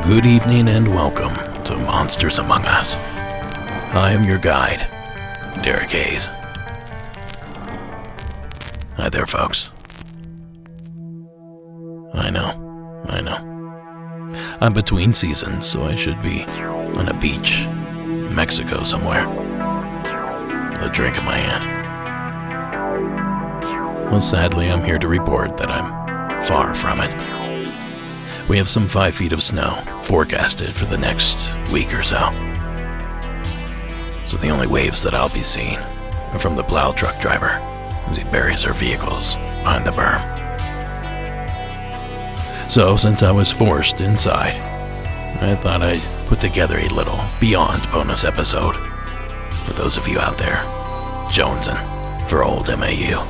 Good evening and welcome to Monsters Among Us. I am your guide, Derek Hayes. Hi there, folks. I know. I'm between seasons, so I should be on a beach in Mexico somewhere, with a drink in my hand. Well, sadly, I'm here to report that I'm far from it. We have some 5 feet of snow forecasted for the next week or so. So the only waves that I'll be seeing are from the plow truck driver as he buries our vehicles behind the berm. So since I was forced inside, I thought I'd put together a little Beyond bonus episode for those of you out there jonesing for old MAU.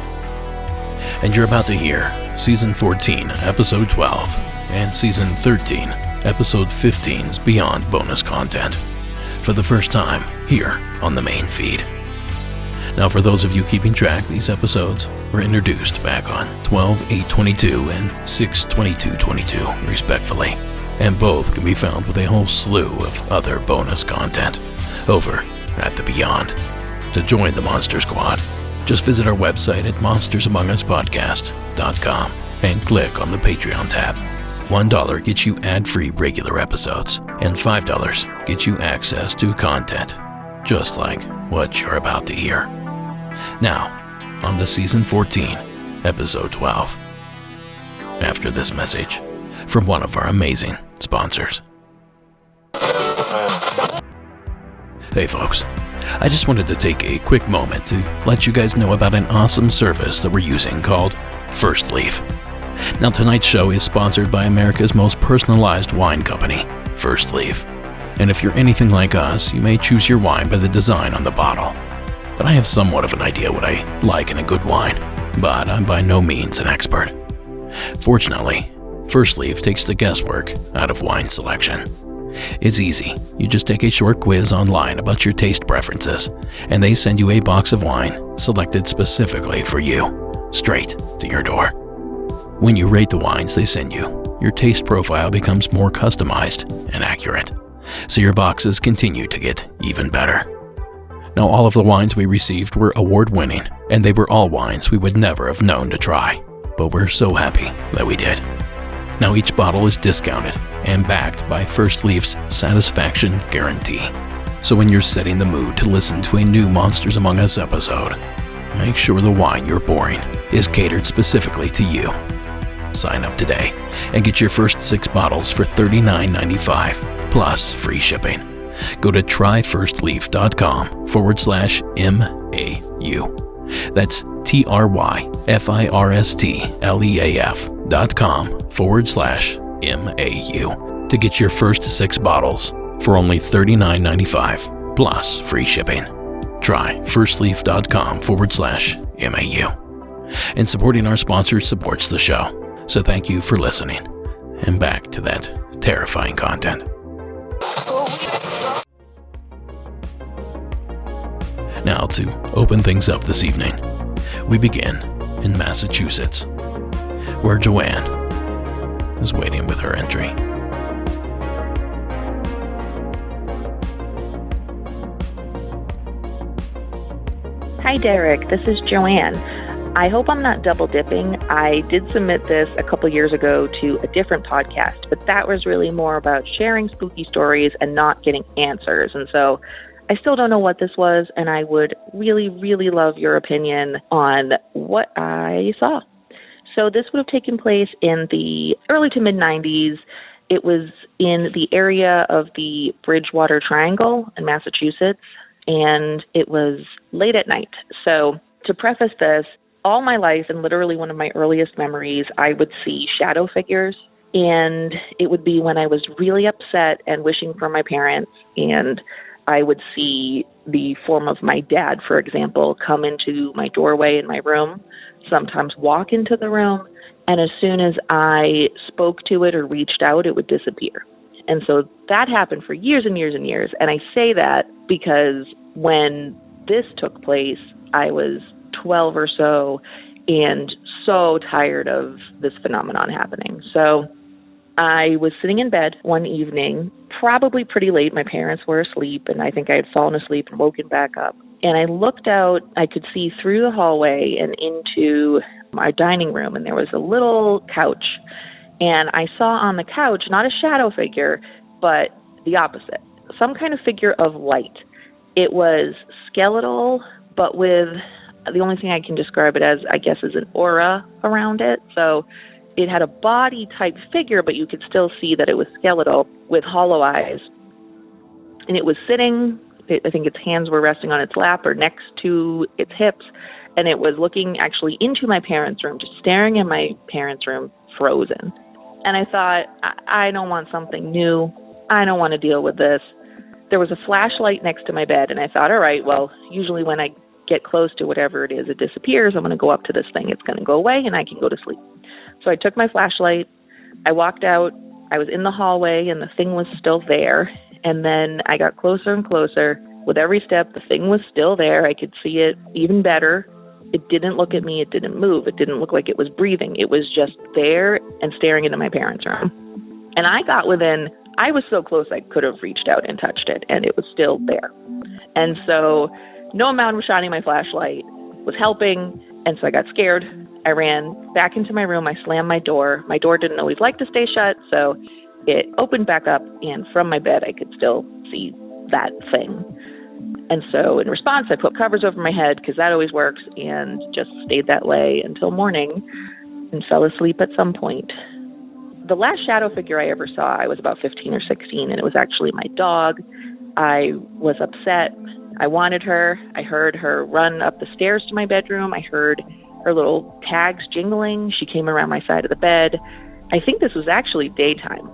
And you're about to hear Season 14, Episode 12, and Season 13, Episode 15's Beyond bonus content for the first time here on the main feed. Now, for those of you keeping track, these episodes were introduced back on 12/8/22 and 6/22/22, respectively, and both can be found with a whole slew of other bonus content over at the Beyond. To join the Monster Squad, just visit our website at monstersamonguspodcast.com and click on the Patreon tab. $1 gets you ad-free regular episodes, and $5 gets you access to content, just like what you're about to hear. Now, on to Season 14, Episode 12. After this message from one of our amazing sponsors. Hey folks, I just wanted to take a quick moment to let you guys know about an awesome service that we're using called First Leaf. Now, tonight's show is sponsored by America's most personalized wine company, First Leaf. And if you're anything like us, you may choose your wine by the design on the bottle. But I have somewhat of an idea what I like in a good wine, but I'm by no means an expert. Fortunately, First Leaf takes the guesswork out of wine selection. It's easy. You just take a short quiz online about your taste preferences, and they send you a box of wine selected specifically for you, straight to your door. When you rate the wines they send you, your taste profile becomes more customized and accurate, so your boxes continue to get even better. Now, all of the wines we received were award-winning, and they were all wines we would never have known to try, but we're so happy that we did. Now, each bottle is discounted and backed by First Leaf's satisfaction guarantee. So when you're setting the mood to listen to a new Monsters Among Us episode, make sure the wine you're pouring is catered specifically to you. Sign up today and get your first 6 bottles for $39.95 plus free shipping. Go to tryfirstleaf.com/MAU. That's tryfirstleaf.com/MAU to get your first 6 bottles for only $39.95 plus free shipping. Tryfirstleaf.com/MAU. And supporting our sponsors supports the show. So thank you for listening. And back to that terrifying content. Now, to open things up this evening, we begin in Massachusetts, where Joanne is waiting with her entry. Hi, Derek. This is Joanne. I hope I'm not double dipping. I did submit this a couple years ago to a different podcast, but that was really more about sharing spooky stories and not getting answers. And so I still don't know what this was, and I would really, really love your opinion on what I saw. So this would have taken place in the early to mid-90s. It was in the area of the Bridgewater Triangle in Massachusetts, and it was late at night. So to preface this, all my life, and literally one of my earliest memories, I would see shadow figures, and it would be when I was really upset and wishing for my parents, and I would see the form of my dad, for example, come into my doorway in my room, sometimes walk into the room, and as soon as I spoke to it or reached out, it would disappear. And so that happened for years and years and years. And I say that because when this took place, I was 12 or so and so tired of this phenomenon happening. So I was sitting in bed one evening, probably pretty late. My parents were asleep, and I think I had fallen asleep and woken back up. And I looked out, I could see through the hallway and into my dining room, and there was a little couch. And I saw on the couch, not a shadow figure, but the opposite, some kind of figure of light. It was skeletal, but with the only thing I can describe it as, I guess, is an aura around it. So it had a body-type figure, but you could still see that it was skeletal with hollow eyes. And it was sitting, I think its hands were resting on its lap or next to its hips, and it was looking actually into my parents' room, just staring in my parents' room, frozen. And I thought, I don't want something new. I don't want to deal with this. There was a flashlight next to my bed, and I thought, all right, well, usually when I get close to whatever it is, it disappears. I'm going to go up to this thing. It's going to go away, and I can go to sleep. So I took my flashlight, I walked out, I was in the hallway, and the thing was still there. And then I got closer and closer. With every step, the thing was still there. I could see it even better. It didn't look at me. It didn't move. It didn't look like it was breathing. It was just there and staring into my parents' room. And I was so close I could have reached out and touched it, and it was still there. And so no amount of shining my flashlight was helping, and so I got scared. I ran back into my room. I slammed my door. My door didn't always like to stay shut, so it opened back up, and from my bed, I could still see that thing. And so in response, I put covers over my head, because that always works, and just stayed that way until morning and fell asleep at some point. The last shadow figure I ever saw, I was about 15 or 16, and it was actually my dog. I was upset. I wanted her. I heard her run up the stairs to my bedroom. I heard her little tags jingling. She came around my side of the bed. I think this was actually daytime,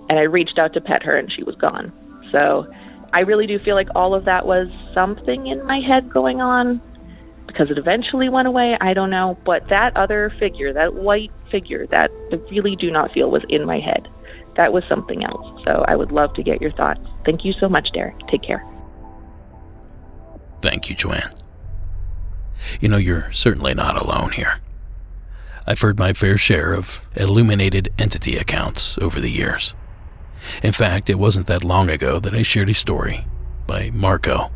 and I reached out to pet her, and she was gone. So I really do feel like all of that was something in my head going on, because it eventually went away. I don't know. But that other figure, that white figure, that I really do not feel was in my head. That was something else. So I would love to get your thoughts. Thank you so much, Derek. Take care. Thank you, Joanne. You know, you're certainly not alone here. I've heard my fair share of illuminated entity accounts over the years. In fact, it wasn't that long ago that I shared a story by Marco.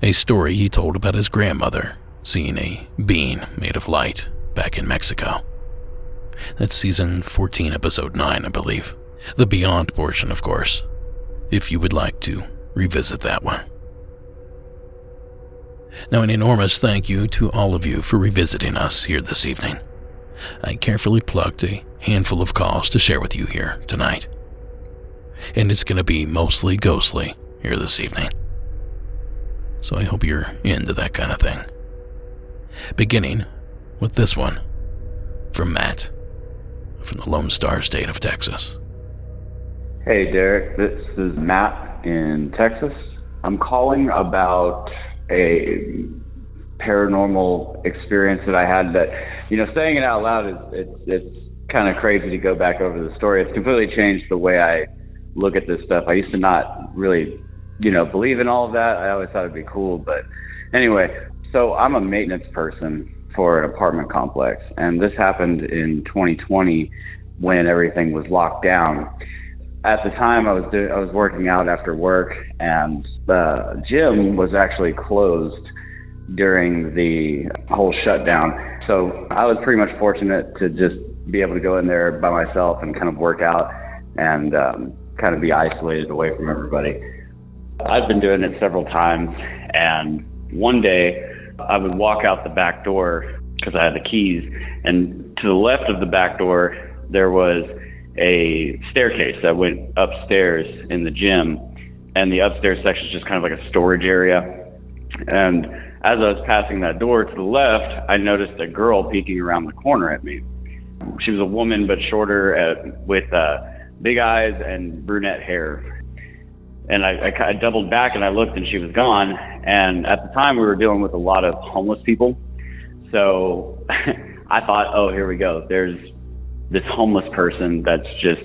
A story he told about his grandmother seeing a being made of light back in Mexico. That's season 14, episode 9, I believe. The Beyond portion, of course, if you would like to revisit that one. Now, an enormous thank you to all of you for revisiting us here this evening. I carefully plucked a handful of calls to share with you here tonight. And it's going to be mostly ghostly here this evening. So I hope you're into that kind of thing. Beginning with this one from Matt from the Lone Star State of Texas. Hey Derek, this is Matt in Texas. I'm calling about a paranormal experience that I had that, saying it out loud it's kind of crazy to go back over the story. It's completely changed the way I look at this stuff. I used to not really, believe in all of that. I always thought it'd be cool. But anyway, so I'm a maintenance person for an apartment complex. And this happened in 2020 when everything was locked down. At the time, I was working out after work, and the gym was actually closed during the whole shutdown. So I was pretty much fortunate to just be able to go in there by myself and kind of work out and kind of be isolated away from everybody. I've been doing it several times, and one day I would walk out the back door because I had the keys, and to the left of the back door there was a staircase that went upstairs in the gym, and the upstairs section is just kind of like a storage area. And as I was passing that door to the left, I noticed a girl peeking around the corner at me. She was a woman, but shorter, with big eyes and brunette hair. And I doubled back and I looked, and she was gone. And at the time, we were dealing with a lot of homeless people. So I thought, oh, here we go. There's this homeless person that's just,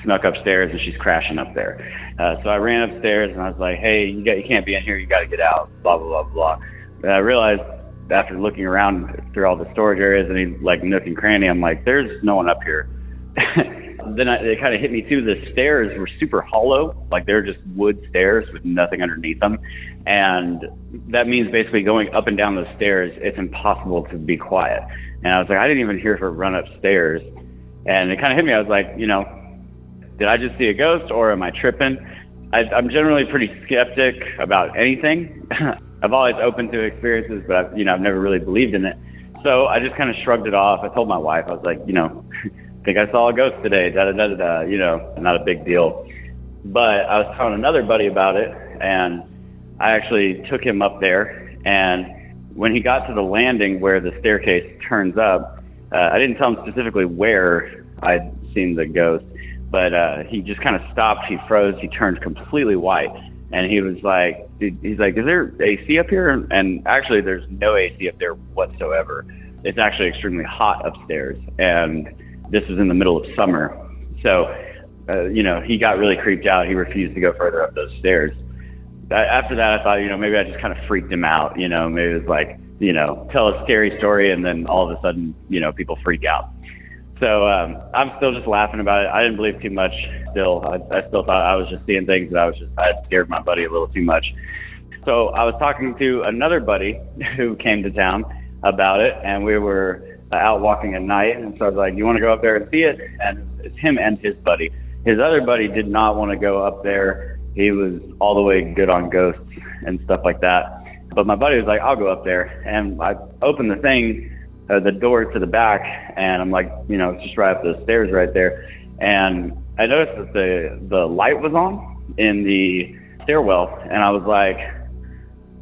snuck upstairs, and she's crashing up there. So I ran upstairs and I was like, hey, you can't be in here. You got to get out, blah, blah, blah, blah. And I realized after looking around through all the storage areas and nook and cranny, I'm like, there's no one up here. Then it kind of hit me too. The stairs were super hollow, like they're just wood stairs with nothing underneath them. And that means basically going up and down those stairs, it's impossible to be quiet. And I was like, I didn't even hear her run upstairs. And it kind of hit me. I was like, did I just see a ghost, or am I tripping? I'm generally pretty skeptic about anything. I've always open to experiences, but I've never really believed in it. So I just kind of shrugged it off. I told my wife, I was like, think I saw a ghost today, not a big deal. But I was telling another buddy about it, and I actually took him up there. And when he got to the landing where the staircase turns up, I didn't tell him specifically where I'd seen the ghost, but he just kind of stopped. He froze. He turned completely white. And he was like, is there AC up here? And actually, there's no AC up there whatsoever. It's actually extremely hot upstairs. And this is in the middle of summer. So, he got really creeped out. He refused to go further up those stairs. After that, I thought, maybe I just kind of freaked him out. Maybe it was like, tell a scary story, and then all of a sudden, people freak out. So I'm still just laughing about it. I didn't believe too much still. I still thought I was just seeing things, and I had scared my buddy a little too much. So I was talking to another buddy who came to town about it, and we were out walking at night, and so I was like, you want to go up there and see it? And it's him and his buddy. His other buddy did not want to go up there. He was all the way good on ghosts and stuff like that. But my buddy was like, I'll go up there. And I opened the door to the back, and I'm like, it's just right up the stairs right there. And I noticed that the light was on in the stairwell, and I was like,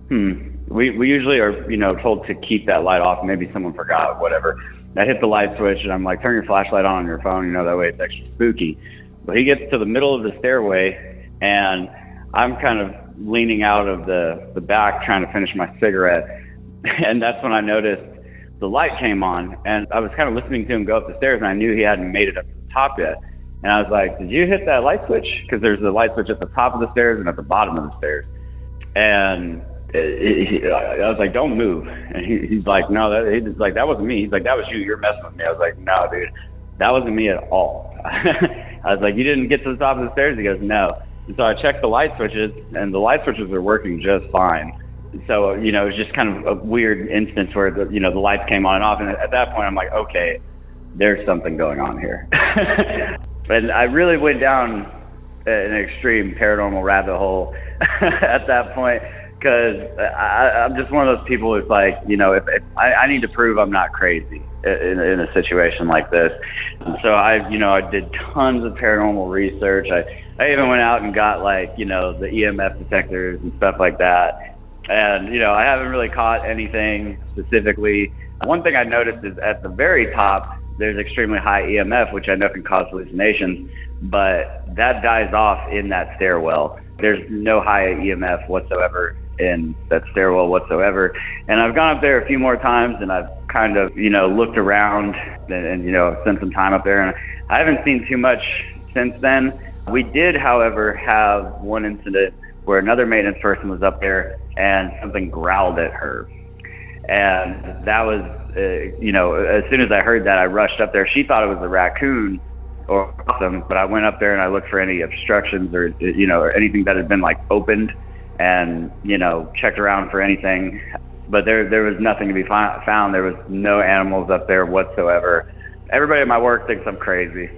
we usually are, told to keep that light off. Maybe someone forgot, whatever. I hit the light switch, and I'm like, turn your flashlight on your phone, that way it's extra spooky. But he gets to the middle of the stairway, and I'm kind of leaning out of the back trying to finish my cigarette. And that's when I noticed the light came on, and I was kind of listening to him go up the stairs, and I knew he hadn't made it up to the top yet. And I was like, did you hit that light switch? Because there's a light switch at the top of the stairs and at the bottom of the stairs. And I was like, don't move. And he's like, no, he's like, that wasn't me. He's like, that was you. You're messing with me. I was like, no, dude, that wasn't me at all. I was like, you didn't get to the top of the stairs? He goes, no. And so I checked the light switches, and the light switches were working just fine. So, it was just kind of a weird instance where, the lights came on and off. And at that point, I'm like, okay, there's something going on here. And I really went down an extreme paranormal rabbit hole at that point, because I'm just one of those people who's like, if I need to prove I'm not crazy in a situation like this. And so I did tons of paranormal research. I even went out and got the EMF detectors and stuff like that. And, I haven't really caught anything specifically. One thing I noticed is at the very top, there's extremely high EMF, which I know can cause hallucinations, but that dies off in that stairwell. There's no high EMF whatsoever in that stairwell whatsoever. And I've gone up there a few more times, and I've kind of, looked around and spent some time up there, and I haven't seen too much since then. We did, however, have one incident where another maintenance person was up there and something growled at her. And that was, as soon as I heard that, I rushed up there. She thought it was a raccoon or something, but I went up there and I looked for any obstructions or, or anything that had been opened and, checked around for anything. but there was nothing to be found. There was no animals up there whatsoever. Everybody at my work thinks I'm crazy,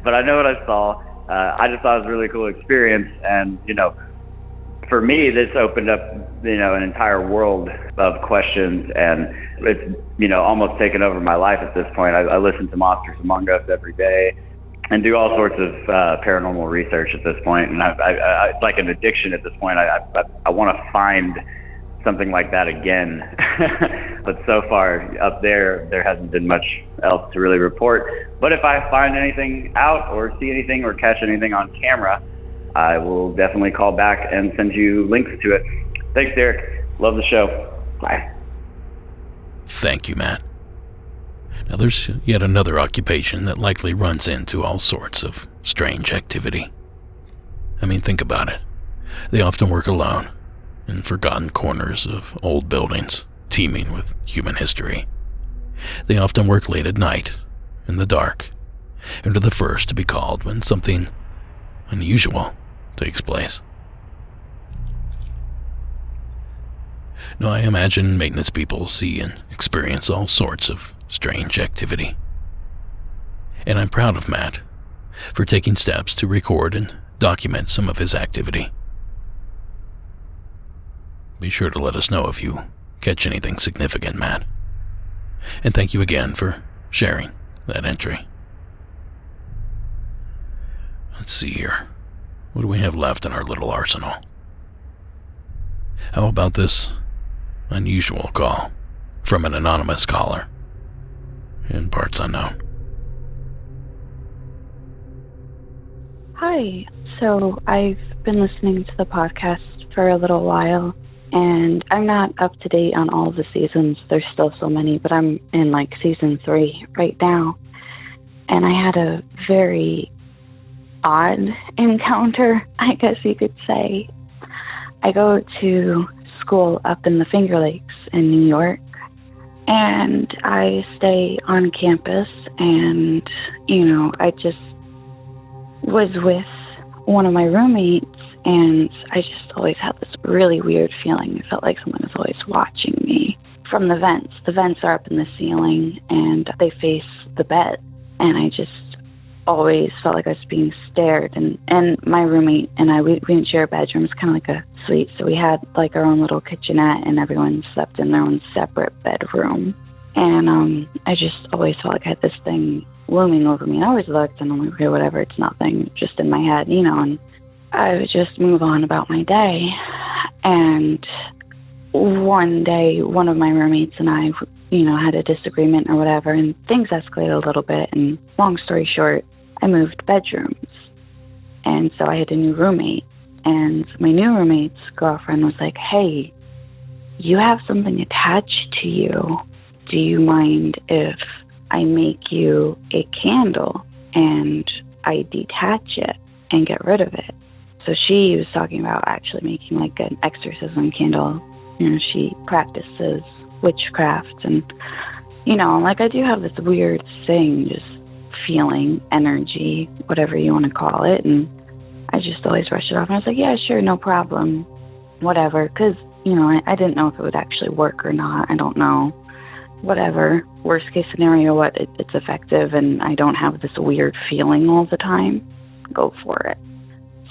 but I know what I saw. I just thought it was a really cool experience, and for me, this opened up, an entire world of questions, and it's, almost taken over my life at this point. I listen to Monsters Among Us every day and do all sorts of paranormal research at this point, and it's like an addiction at this point. I want to find something like that again, but so far up there hasn't been much else to really report. But if I find anything out or see anything or catch anything on camera, I will definitely call back and send you links to it. Thanks, Derek. Love the show. Bye. Thank you, Matt. Now, there's yet another occupation that likely runs into all sorts of strange activity. I mean, think about it. They often work alone in forgotten corners of old buildings teeming with human history. They often work late at night, in the dark, and are the first to be called when something unusual takes place. Now, I imagine maintenance people see and experience all sorts of strange activity. And I'm proud of Matt for taking steps to record and document some of his activity. Be sure to let us know if you catch anything significant, Matt. And thank you again for sharing that entry. Let's see here. What do we have left in our little arsenal? How about this unusual call from an anonymous caller in parts unknown? Hi. So I've been listening to the podcast for a little while, and I'm not up to date on all the seasons. There's still so many, but I'm in season 3 right now. And I had a very odd encounter, I guess you could say. I go to school up in the Finger Lakes in New York, and I stay on campus, and, I just was with one of my roommates, and I just always had this really weird feeling. It felt like someone was always watching me from the vents. The vents are up in the ceiling, and they face the bed, and I just always felt like I was being stared, and my roommate and I, we didn't share a bedroom. It's kind of like a suite, so we had our own little kitchenette, and everyone slept in their own separate bedroom. And I just always felt like I had this thing looming over me. I always looked, and I'm like, okay, whatever, it's nothing, just in my head, and I would just move on about my day. And one day, one of my roommates and I, had a disagreement or whatever, and things escalated a little bit, and long story short, I moved bedrooms. And so I had a new roommate, and my new roommate's girlfriend was like, hey, you have something attached to you. Do you mind if I make you a candle and I detach it and get rid of it? So she was talking about actually making an exorcism candle. She practices witchcraft, and I do have this weird thing, just feeling, energy, whatever you want to call it, and I just always rushed it off, and I was like, yeah, sure, no problem, whatever, because I didn't know if it would actually work or not. I don't know, whatever, worst case scenario, it's effective, and I don't have this weird feeling all the time, go for it.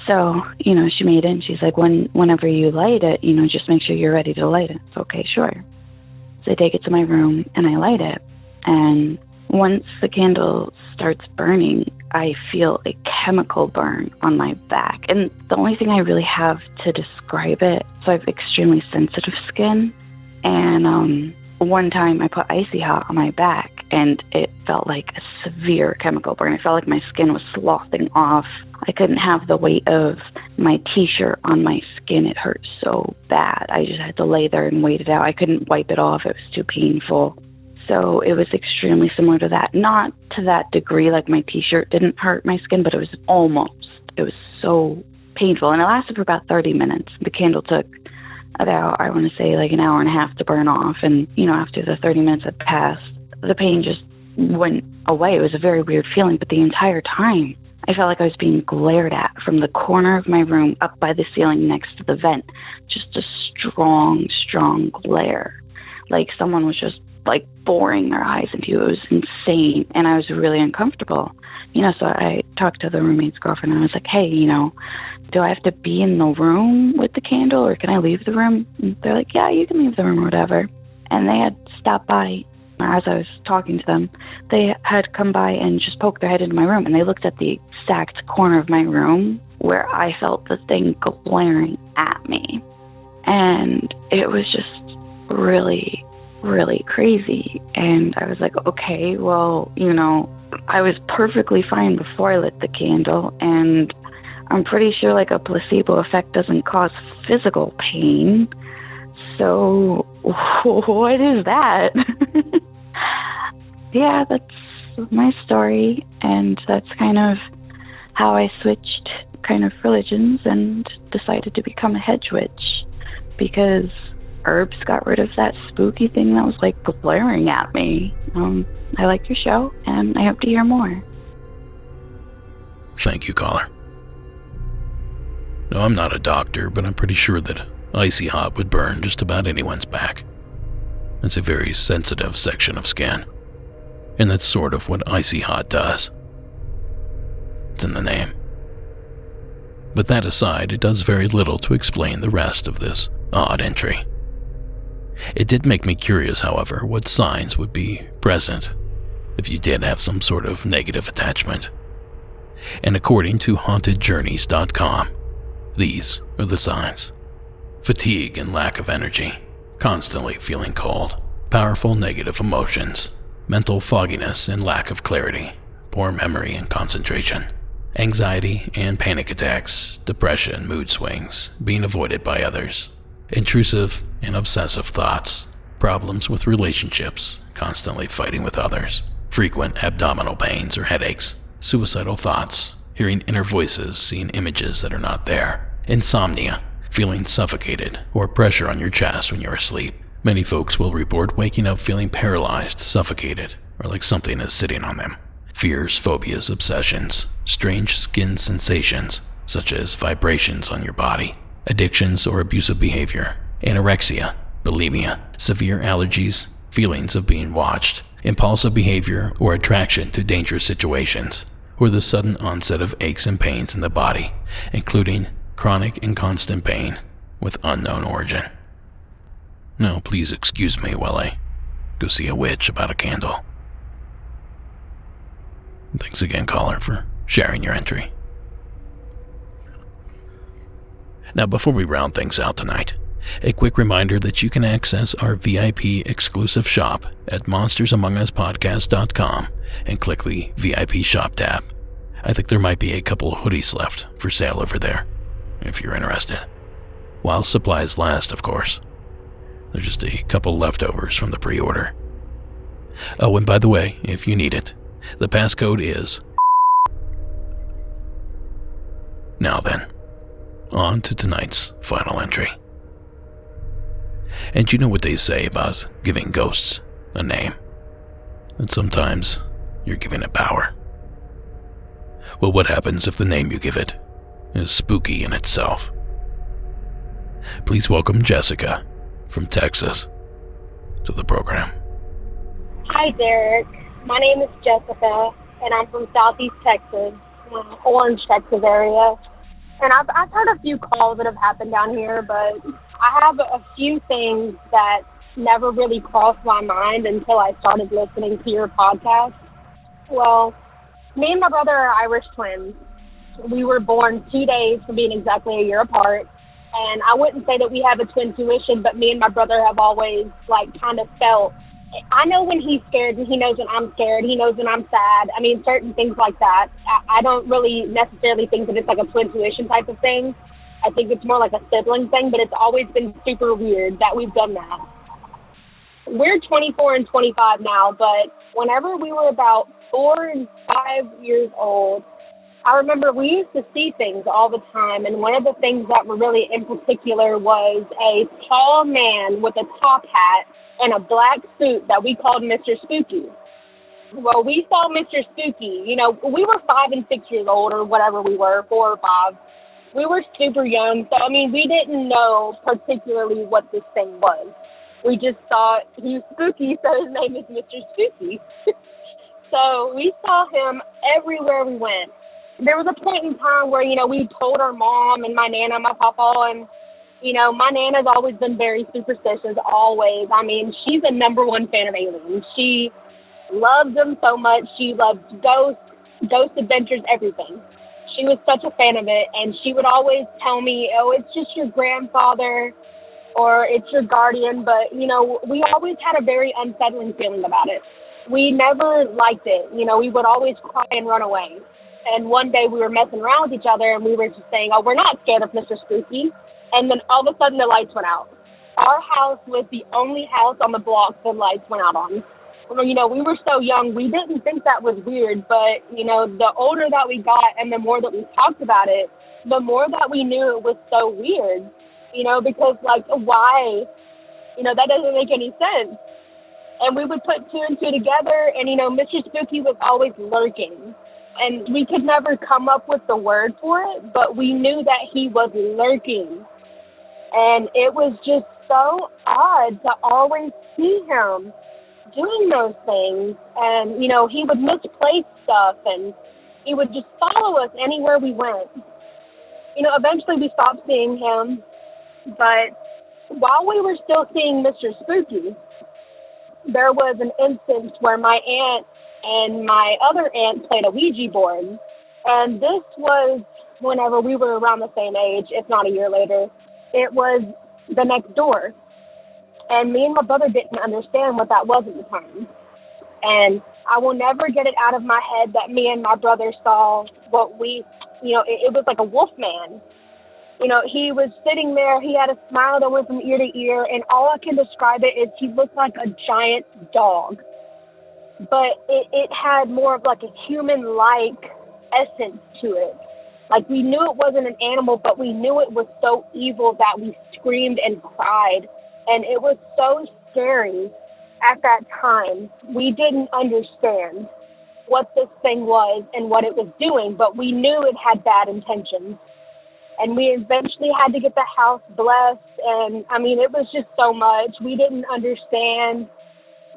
So, she made it, and she's like, whenever you light it, just make sure you're ready to light it. It's okay, sure. So I take it to my room, and I light it. And once the candle starts burning, I feel a chemical burn on my back. And the only thing I really have to describe it, so I have extremely sensitive skin. And one time I put icy hot on my back, and it felt like a severe chemical burn. It felt like my skin was sloughing off. I couldn't have the weight of my T-shirt on my skin. It hurt so bad. I just had to lay there and wait it out. I couldn't wipe it off. It was too painful. So it was extremely similar to that. Not to that degree, like my T-shirt didn't hurt my skin, but it was almost. It was so painful. And it lasted for about 30 minutes. The candle took about, I want to say, an hour and a half to burn off. And, after the 30 minutes had passed, the pain just went away. It was a very weird feeling, but the entire time, I felt like I was being glared at from the corner of my room up by the ceiling next to the vent. Just a strong glare. Like someone was just like boring their eyes into you. It was insane. And I was really uncomfortable. So I talked to the roommate's girlfriend and I was like, hey, do I have to be in the room with the candle or can I leave the room? And they're like, yeah, you can leave the room or whatever. And they had stopped by as I was talking to them. They had come by and just poked their head into my room and they looked at the exact corner of my room where I felt the thing glaring at me. And it was just really, really crazy. And I was like, okay, well, I was perfectly fine before I lit the candle, and I'm pretty sure like a placebo effect doesn't cause physical pain. So what is that? Yeah, that's my story, and that's kind of how I switched kind of religions and decided to become a hedge witch, because herbs got rid of that spooky thing that was like glaring at me. I like your show, and I hope to hear more. Thank you, caller. No, I'm not a doctor, but I'm pretty sure that icy hot would burn just about anyone's back. It's a very sensitive section of skin, and that's sort of what icy hot does. It's in the name. But that aside, it does very little to explain the rest of this odd entry. It did make me curious, however, what signs would be present if you did have some sort of negative attachment. And according to hauntedjourneys.com, these are the signs: fatigue and lack of energy, constantly feeling cold, powerful negative emotions, mental fogginess and lack of clarity, poor memory and concentration, anxiety and panic attacks, depression, mood swings, being avoided by others, intrusive and obsessive thoughts, problems with relationships, constantly fighting with others, frequent abdominal pains or headaches, suicidal thoughts, hearing inner voices, seeing images that are not there, insomnia, feeling suffocated, or pressure on your chest when you're asleep. Many folks will report waking up feeling paralyzed, suffocated, or like something is sitting on them. Fears, phobias, obsessions, strange skin sensations, such as vibrations on your body, addictions or abusive behavior, anorexia, bulimia, severe allergies, feelings of being watched, impulsive behavior or attraction to dangerous situations, or the sudden onset of aches and pains in the body, including chronic and constant pain with unknown origin. Now, please excuse me while I go see a witch about a candle. Thanks again, caller, for sharing your entry. Now, before we round things out tonight, a quick reminder that you can access our VIP exclusive shop at monstersamonguspodcast.com and click the VIP shop tab. I think there might be a couple hoodies left for sale over there, if you're interested. While supplies last, of course. There's just a couple leftovers from the pre-order. Oh, and by the way, if you need it, the passcode is... Now then, on to tonight's final entry. And you know what they say about giving ghosts a name? That sometimes you're giving it power. Well, what happens if the name you give it is spooky in itself? Please welcome Jessica from Texas to the program. Hi, Derek. My name is Jessica, and I'm from Southeast Texas, Orange, Texas area. And I've heard a few calls that have happened down here, but I have a few things that never really crossed my mind until I started listening to your podcast. Well, me and my brother are Irish twins. We were born 2 days from being exactly a year apart. And I wouldn't say that we have a twin tuition, but me and my brother have always, kind of felt, I know when he's scared and he knows when I'm scared. He knows when I'm sad. I mean, certain things like that. I don't really necessarily think that it's like a twin tuition type of thing. I think it's more like a sibling thing, but it's always been super weird that we've done that. We're 24 and 25 now, but whenever we were about 4 and 5 years old, I remember we used to see things all the time, and one of the things that were really in particular was a tall man with a top hat and a black suit that we called Mr. Spooky. Well, we saw Mr. Spooky, we were 5 and 6 years old or whatever we were, 4 or 5, we were super young, so, I mean, we didn't know particularly what this thing was. We just thought he was spooky, so his name is Mr. Spooky. So we saw him everywhere we went. There was a point in time where, we told our mom and my Nana, my papa, and, my Nana's always been very superstitious, always. I mean, she's a number one fan of aliens. She loves them so much. She loves ghost adventures, everything. She was such a fan of it, and she would always tell me, oh, it's just your grandfather or it's your guardian, but, we always had a very unsettling feeling about it. We never liked it. We would always cry and run away. And one day we were messing around with each other, and we were just saying, oh, we're not scared of Mr. Spooky. And then all of a sudden the lights went out. Our house was the only house on the block the lights went out on. We were so young, we didn't think that was weird, but, the older that we got and the more that we talked about it, the more that we knew it was so weird, because, why? That doesn't make any sense. And we would put two and two together, and, Mr. Spooky was always lurking. And we could never come up with the word for it, but we knew that he was lurking. And it was just so odd to always see him doing those things. And, he would misplace stuff, and he would just follow us anywhere we went. Eventually we stopped seeing him, but while we were still seeing Mr. Spooky, there was an instance where my aunt and my other aunt played a Ouija board. And this was whenever we were around the same age, if not a year later. It was the next door. And me and my brother didn't understand what that was at the time. And I will never get it out of my head that me and my brother saw what it was like a wolf man. He was sitting there, he had a smile that went from ear to ear, and all I can describe it is he looked like a giant dog. But it had more of like a human-like essence to it. Like, we knew it wasn't an animal, but we knew it was so evil that we screamed and cried. And it was so scary at that time. We didn't understand what this thing was and what it was doing, but we knew it had bad intentions. And we eventually had to get the house blessed. And, I mean, it was just so much. We didn't understand.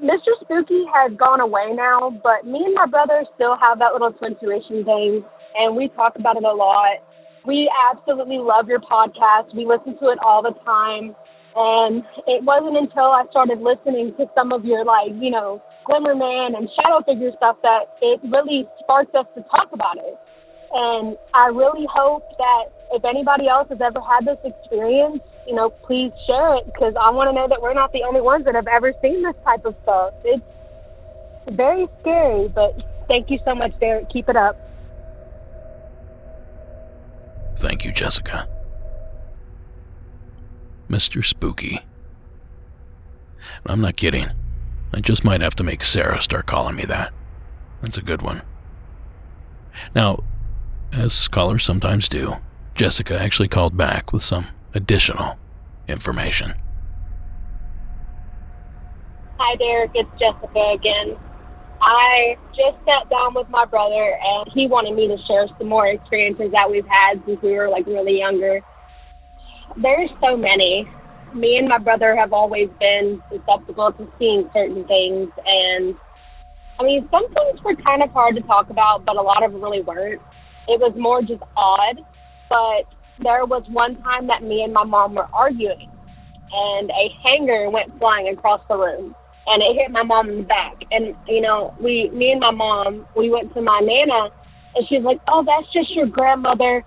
Mr. Spooky has gone away now, but me and my brother still have that little intuition thing, and we talk about it a lot. We absolutely love your podcast. We listen to it all the time. And it wasn't until I started listening to some of your, Glimmerman and Shadow Figure stuff that it really sparked us to talk about it. And I really hope that if anybody else has ever had this experience, please share it, because I want to know that we're not the only ones that have ever seen this type of stuff. It's very scary, but thank you so much, Derek. Keep it up. Thank you, Jessica. Mr. Spooky. I'm not kidding. I just might have to make Sarah start calling me that. That's a good one. Now, as callers sometimes do, Jessica actually called back with some additional information. Hi, Derek. It's Jessica again. I just sat down with my brother, and he wanted me to share some more experiences that we've had since we were, really younger. There's so many. Me and my brother have always been susceptible to seeing certain things, and, some things were kind of hard to talk about, but a lot of them really weren't. It was more just odd, but there was one time that me and my mom were arguing, and a hanger went flying across the room, and it hit my mom in the back. And, me and my mom, we went to my Nana, and she's like, oh, that's just your grandmother.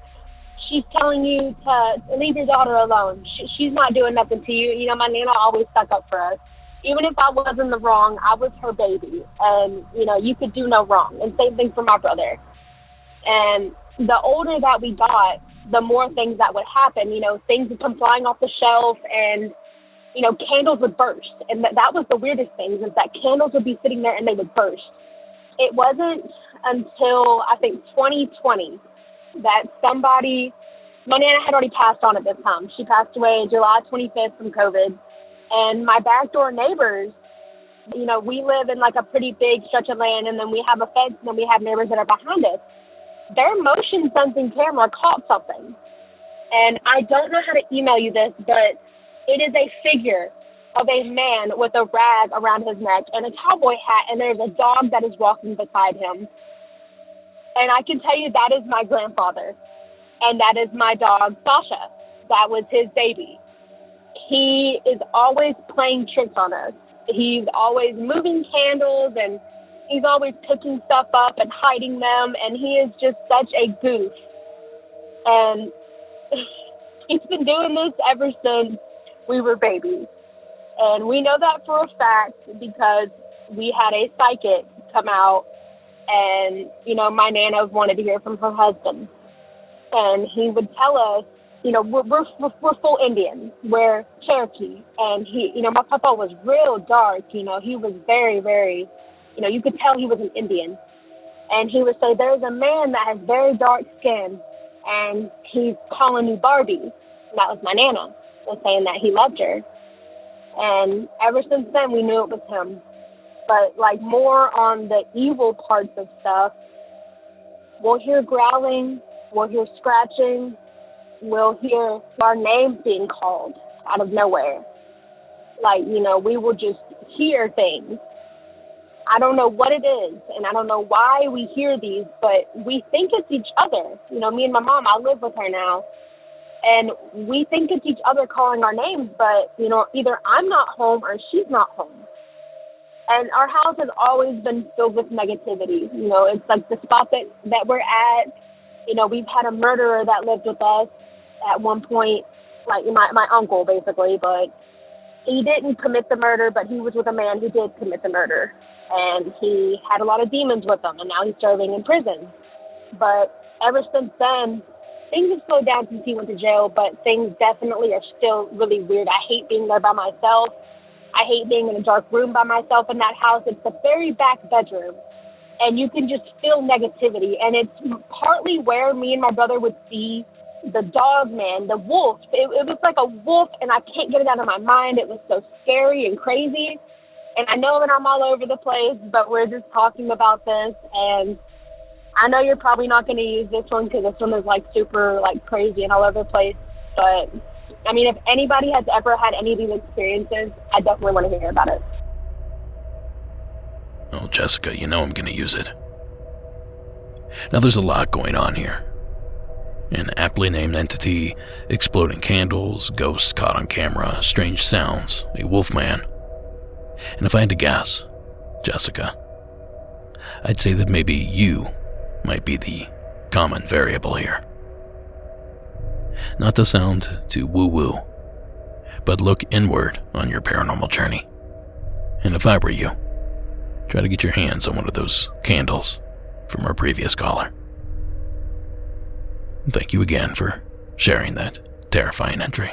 She's telling you to leave your daughter alone. She's not doing nothing to you. My Nana always stuck up for us. Even if I was in the wrong, I was her baby, and, you could do no wrong. And same thing for my brother. And the older that we got, the more things that would happen. Things would come flying off the shelf, and, candles would burst. And that was the weirdest thing, is that candles would be sitting there and they would burst. It wasn't until, I think, 2020 that somebody, my Nana had already passed on at this time. She passed away July 25th from COVID. And my backdoor neighbors, we live in a pretty big stretch of land, and then we have a fence, and then we have neighbors that are behind us. Their motion sensing camera caught something. And I don't know how to email you this, but it is a figure of a man with a rag around his neck and a cowboy hat, and there's a dog that is walking beside him. And I can tell you that is my grandfather, and that is my dog, Sasha. That was his baby. He is always playing tricks on us. He's always moving candles, and he's always picking stuff up and hiding them, and he is just such a goof. And he's been doing this ever since we were babies. And we know that for a fact because we had a psychic come out, and, my Nana wanted to hear from her husband. And he would tell us, we're full Indian. We're Cherokee. And my papa was real dark. He was very, very, you could tell he was an Indian. And he would say, there's a man that has very dark skin, and he's calling me Barbie. And that was my Nana, was saying that he loved her. And ever since then, we knew it was him. But, more on the evil parts of stuff, we'll hear growling, we'll hear scratching, we'll hear our names being called out of nowhere. We will just hear things. I don't know what it is, and I don't know why we hear these, but we think it's each other. Me and my mom, I live with her now, and we think it's each other calling our names, but, either I'm not home or she's not home. And our house has always been filled with negativity. It's like the spot that we're at. We've had a murderer that lived with us at one point, my uncle, basically, but he didn't commit the murder, but he was with a man who did commit the murder. And he had a lot of demons with him, and now he's serving in prison. But ever since then, things have slowed down since he went to jail, but things definitely are still really weird. I hate being there by myself. I hate being in a dark room by myself in that house. It's the very back bedroom, and you can just feel negativity. And it's partly where me and my brother would see the dog man, the wolf. It was like a wolf, and I can't get it out of my mind. It was so scary and crazy. And I know that I'm all over the place, but we're just talking about this, and I know you're probably not going to use this one because this one is super crazy and all over the place. But if anybody has ever had any of these experiences, I definitely want to hear about it. Oh, Jessica, I'm going to use it. Now, there's a lot going on here. An aptly named entity, exploding candles, ghosts caught on camera, strange sounds, a wolfman. And if I had to guess, Jessica, I'd say that maybe you might be the common variable here. Not to sound too woo-woo, but look inward on your paranormal journey. And if I were you, try to get your hands on one of those candles from our previous caller. And thank you again for sharing that terrifying entry.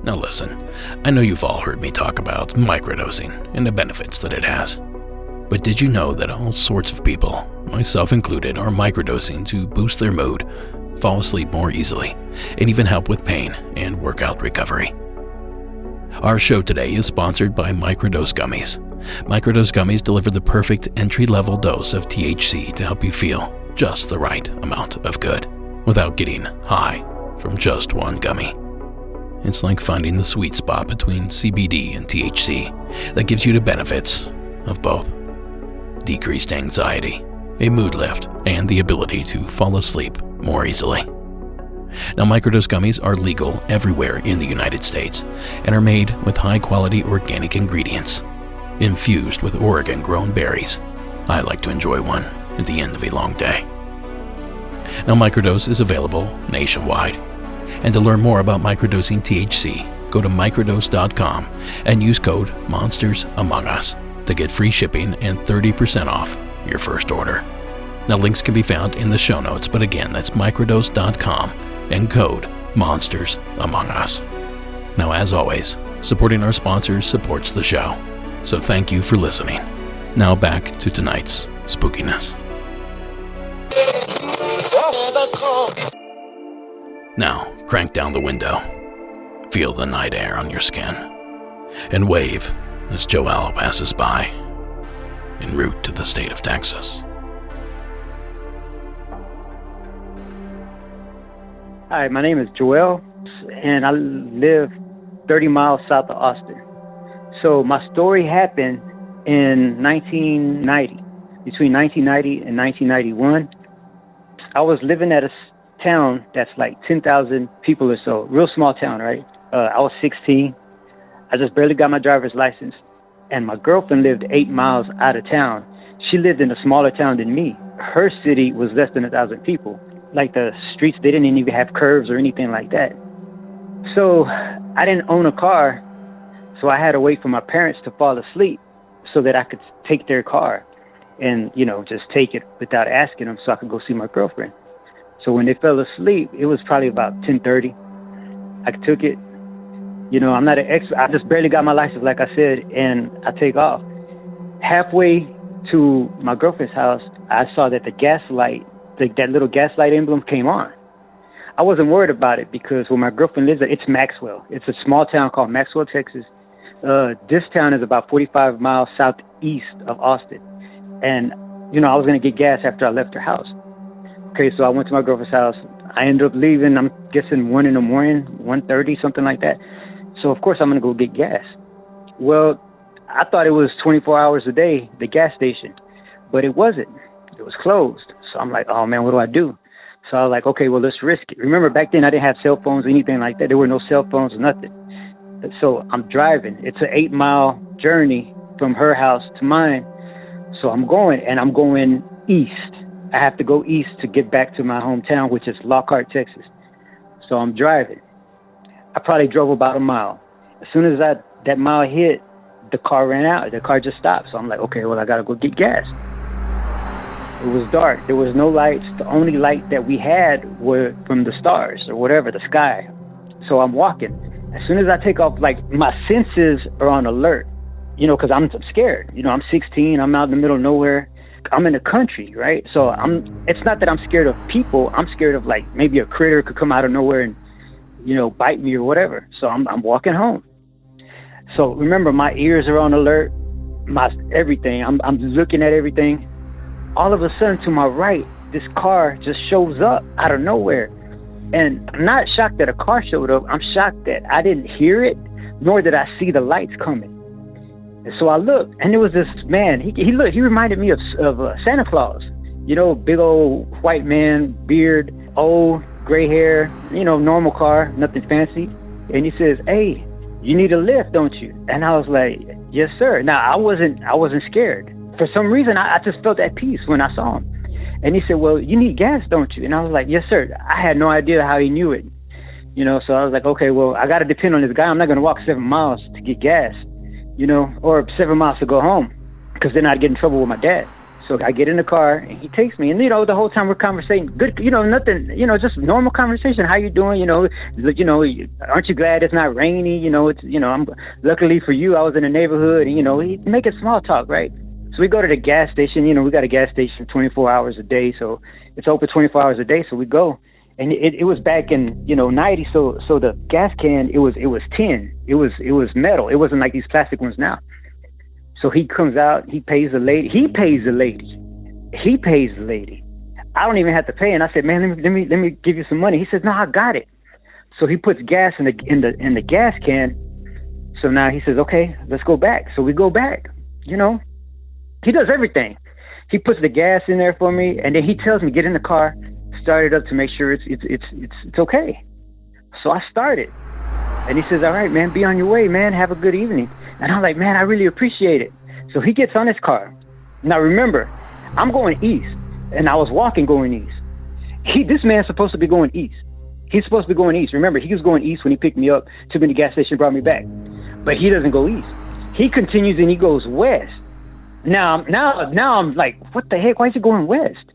Now listen, I know you've all heard me talk about microdosing and the benefits that it has. But did you know that all sorts of people, myself included, are microdosing to boost their mood, fall asleep more easily, and even help with pain and workout recovery? Our show today is sponsored by Microdose Gummies. Microdose Gummies deliver the perfect entry-level dose of THC to help you feel just the right amount of good without getting high from just one gummy. It's like finding the sweet spot between CBD and THC that gives you the benefits of both. Decreased anxiety, a mood lift, and the ability to fall asleep more easily. Now, microdose gummies are legal everywhere in the United States and are made with high-quality organic ingredients, infused with Oregon-grown berries. I like to enjoy one at the end of a long day. Now, microdose is available nationwide. And to learn more about microdosing THC, go to microdose.com and use code Monsters Among Us to get free shipping and 30% off your first order. Now, links can be found in the show notes, but again, that's microdose.com and code Monsters Among Us. Now, as always, supporting our sponsors supports the show, so thank you for listening. Now back to tonight's spookiness. Now, crank down the window, feel the night air on your skin, and wave as Joelle passes by en route to the state of Texas. Hi, my name is Joel, and I live 30 miles south of Austin. So my story happened in 1990, between 1990 and 1991. I was living at a town that's like 10,000 people or so, real small town, right? I was 16. I just barely got my driver's license, and my girlfriend lived 8 miles out of town. She lived in a smaller town than me. Her city was less than 1,000 people. Like the streets, they didn't even have curves or anything like that. So I didn't own a car, so I had to wait for my parents to fall asleep so that I could take their car and, just take it without asking them so I could go see my girlfriend. So when they fell asleep, it was probably about 10:30. I took it. I'm not an expert. I just barely got my license, like I said, and I take off. Halfway to my girlfriend's house, I saw that the gas light, that little gaslight emblem came on. I wasn't worried about it because where my girlfriend lives, it's Maxwell. It's a small town called Maxwell, Texas. This town is about 45 miles southeast of Austin. And, I was going to get gas after I left her house. Okay, so I went to my girlfriend's house. I ended up leaving, I'm guessing 1 in the morning, 1:30, something like that. So, of course, I'm going to go get gas. Well, I thought it was 24 hours a day, the gas station. But it wasn't. It was closed. So I'm like, oh, man, what do I do? So I was like, okay, well, let's risk it. Remember, back then I didn't have cell phones or anything like that. There were no cell phones or nothing. So I'm driving. It's an 8-mile journey from her house to mine. So I'm going east. I have to go east to get back to my hometown, which is Lockhart, Texas. So I'm driving. I probably drove about a mile. As soon as that mile hit, the car ran out. The car just stopped. So I'm like, okay, well, I got to go get gas. It was dark. There was no lights. The only light that we had were from the stars or whatever, the sky. So I'm walking. As soon as I take off, like, my senses are on alert, because I'm scared. I'm 16. I'm out in the middle of nowhere. I'm in the country, right? So it's not that I'm scared of people. I'm scared of, like, maybe a critter could come out of nowhere and, bite me or whatever. So I'm walking home. So remember, my ears are on alert, my everything. I'm looking at everything. All of a sudden, to my right, this car just shows up out of nowhere. And I'm not shocked that a car showed up. I'm shocked that I didn't hear it, nor did I see the lights coming. And so I looked, and there was this man. He reminded me of Santa Claus. Big old white man, beard, old, gray hair, normal car, nothing fancy. And he says, hey, you need a lift, don't you? And I was like, yes, sir. Now, I wasn't scared. For some reason, I just felt at peace when I saw him. And he said, well, you need gas, don't you? And I was like, yes, sir. I had no idea how he knew it. So I was like, okay, well, I got to depend on this guy. I'm not going to walk 7 miles to get gas, or 7 miles to go home, because then I'd get in trouble with my dad. So I get in the car, and he takes me. And, the whole time we're conversating, good, nothing, just normal conversation. How you doing? Aren't you glad it's not rainy? I'm luckily for you, I was in the neighborhood, and, he making small talk, right? So we go to the gas station. We got a gas station 24 hours a day. So it's open 24 hours a day. So we go. And it was back in, 90. So the gas can, it was tin. It was metal. It wasn't like these plastic ones now. So he comes out, he pays the lady. I don't even have to pay. And I said, man, let me give you some money. He says, no, I got it. So he puts gas in the gas can. So now he says, okay, let's go back. So we go back, He does everything. He puts the gas in there for me, and then he tells me, get in the car, start it up to make sure it's okay. So I started. And he says, all right, man, be on your way, man. Have a good evening. And I'm like, man, I really appreciate it. So he gets on his car. Now, remember, I'm going east, and I was walking going east. This man's supposed to be going east. He's supposed to be going east. Remember, he was going east when he picked me up, took me to the gas station, brought me back. But he doesn't go east. He continues, and he goes west. Now I'm like, what the heck? Why is he going west?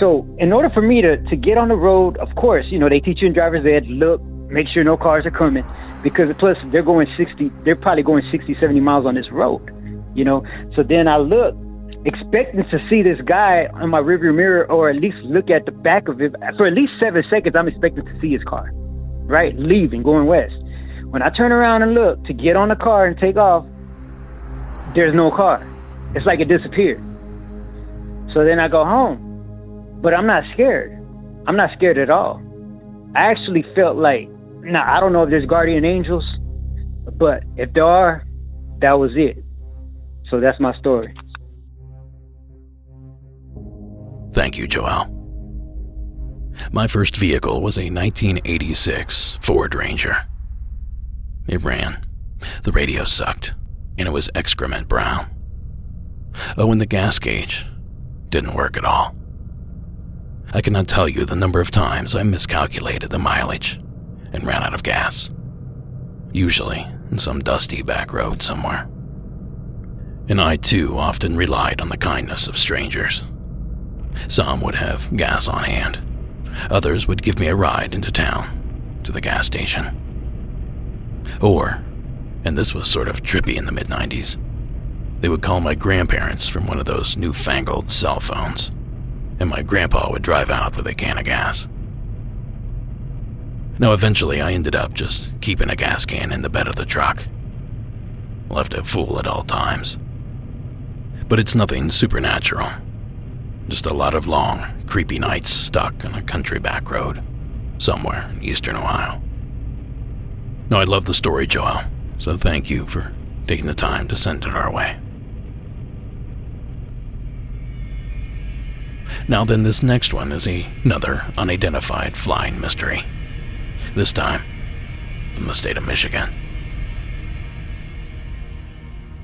So in order for me to get on the road, of course, they teach you in driver's ed, look, make sure no cars are coming, because plus they're probably going 60, 70 miles on this road, So then I look, expecting to see this guy on my rearview mirror, or at least look at the back of it. For at least 7 seconds, I'm expecting to see his car, right? Leaving, going west. When I turn around and look to get on the car and take off, there's no car. It's like it disappeared. So then I go home. But I'm not scared. I'm not scared at all. I actually felt like, now I don't know if there's guardian angels, but if there are, that was it. So that's my story. Thank you, Joel. My first vehicle was a 1986 Ford Ranger. It ran, the radio sucked, and it was excrement brown. Oh, and the gas gauge didn't work at all. I cannot tell you the number of times I miscalculated the mileage and ran out of gas, usually in some dusty back road somewhere. And I too often relied on the kindness of strangers. Some would have gas on hand. Others would give me a ride into town to the gas station. Or, and this was sort of trippy in the mid-90s, they would call my grandparents from one of those newfangled cell phones, and my grandpa would drive out with a can of gas. Now eventually I ended up just keeping a gas can in the bed of the truck. Left it full at all times. But it's nothing supernatural. Just a lot of long, creepy nights stuck on a country back road somewhere in eastern Ohio. No, I love the story, Joel, so thank you for taking the time to send it our way. Now then, this next one is another unidentified flying mystery. This time, from the state of Michigan.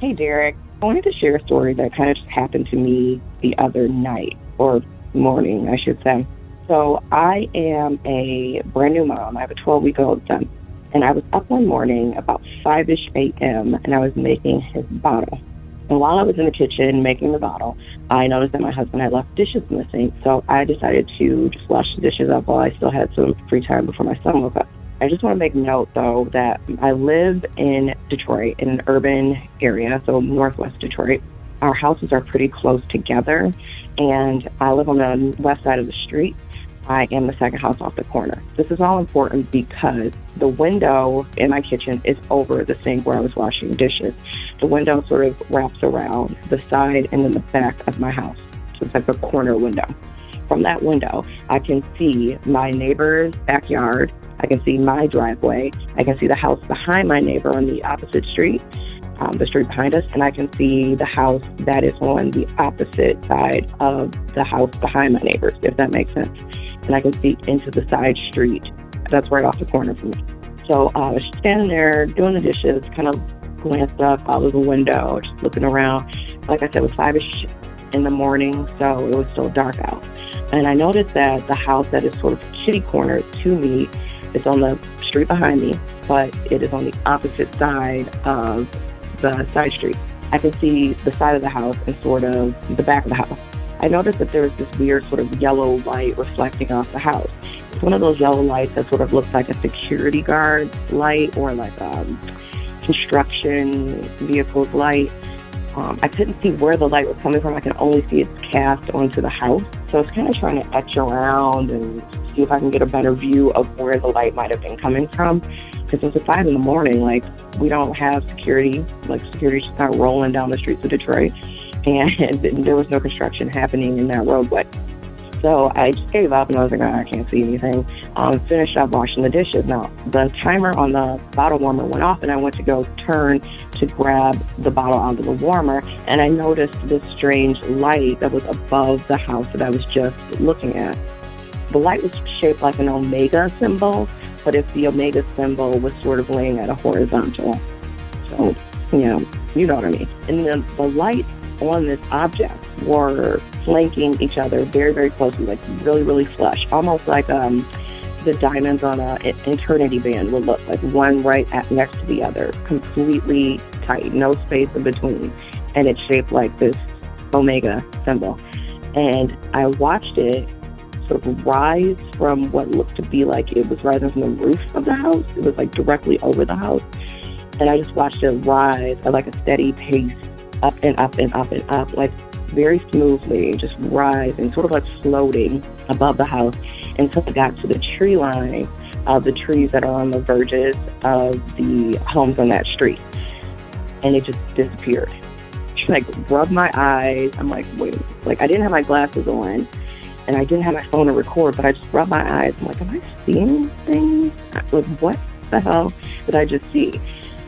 Hey, Derek. I wanted to share a story that kind of just happened to me the other night, or morning, I should say. So I am a brand new mom. I have a 12-week-old son. And I was up one morning about 5-ish a.m., and I was making his bottle. And while I was in the kitchen making the bottle, I noticed that my husband had left dishes in the sink. So I decided to just wash the dishes up while I still had some free time before my son woke up. I just want to make note, though, that I live in Detroit, in an urban area, so northwest Detroit. Our houses are pretty close together, and I live on the west side of the street. I am the second house off the corner. This is all important because the window in my kitchen is over the sink where I was washing dishes. The window sort of wraps around the side and then the back of my house. So it's like a corner window. From that window, I can see my neighbor's backyard. I can see my driveway. I can see the house behind my neighbor on the opposite street, the street behind us, and I can see the house that is on the opposite side of the house behind my neighbors, if that makes sense. And I can see into the side street. That's right off the corner from me. So I was standing there doing the dishes, kind of glanced up out of the window, just looking around. Like I said, it was 5-ish in the morning, so it was still dark out. And I noticed that the house that is sort of kitty corner to me is on the street behind me, but it is on the opposite side of the side street. I can see the side of the house and sort of the back of the house. I noticed that there was this weird sort of yellow light reflecting off the house. It's one of those yellow lights that sort of looks like a security guard light or like a construction vehicle's light. I couldn't see where the light was coming from. I could only see it cast onto the house. So I was kind of trying to etch around and see if I can get a better view of where the light might have been coming from. Because it was at 5 in the morning. Like, we don't have security. Like, security's just not rolling down the streets of Detroit. And there was no construction happening in that roadway. So I just gave up and I was like, I can't see anything. Finished up washing the dishes. Now, the timer on the bottle warmer went off and I went to go turn to grab the bottle out of the warmer. And I noticed this strange light that was above the house that I was just looking at. The light was shaped like an omega symbol, but if the omega symbol was sort of laying at a horizontal. So, you know what I mean. And then the light on this object were flanking each other very, very closely, like really, really flush, almost like the diamonds on an eternity band would look, like one right next to the other, completely tight, no space in between, and it's shaped like this omega symbol. And I watched it sort of rise from what looked to be like it was rising from the roof of the house. It was like directly over the house, and I just watched it rise at like a steady pace, up and up and up and up, like very smoothly, just rising, sort of like floating above the house until it got to the tree line of the trees that are on the verges of the homes on that street. And it just disappeared. Like, rubbed my eyes. I'm like, wait, like I didn't have my glasses on. and I didn't have my phone to record, but I just rubbed my eyes. I'm like, am I seeing things? Like, what the hell did I just see?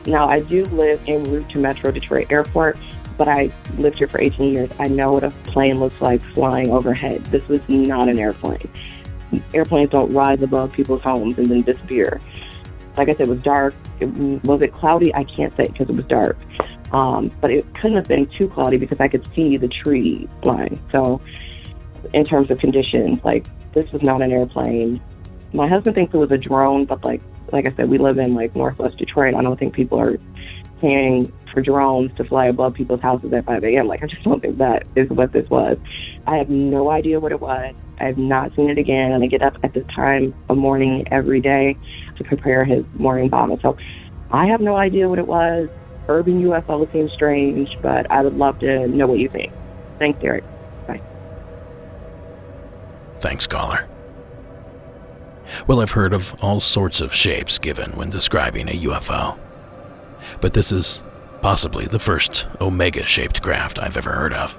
Now, I do live en route to Metro Detroit Airport, but I lived here for 18 years. I know what a plane looks like flying overhead. This was not an airplane. Airplanes don't rise above people's homes and then disappear. Like I said, it was dark. Was it cloudy? I can't say because it was dark. But it couldn't have been too cloudy because I could see the tree line. So in terms of conditions, like, this was not an airplane. My husband thinks it was a drone, but like I said, we live in like Northwest Detroit. I don't think people are paying for drones to fly above people's houses at 5 a.m. Like, I just don't think that is what this was. I have no idea what it was. I have not seen it again, and I get up at this time of morning every day to prepare his morning bottle. So I have no idea what it was. Urban UFO seems strange, but I would love to know what you think. Thanks, Derek. Bye. Thanks, caller. Well, I've heard of all sorts of shapes given when describing a UFO, but this is possibly the first omega-shaped craft I've ever heard of.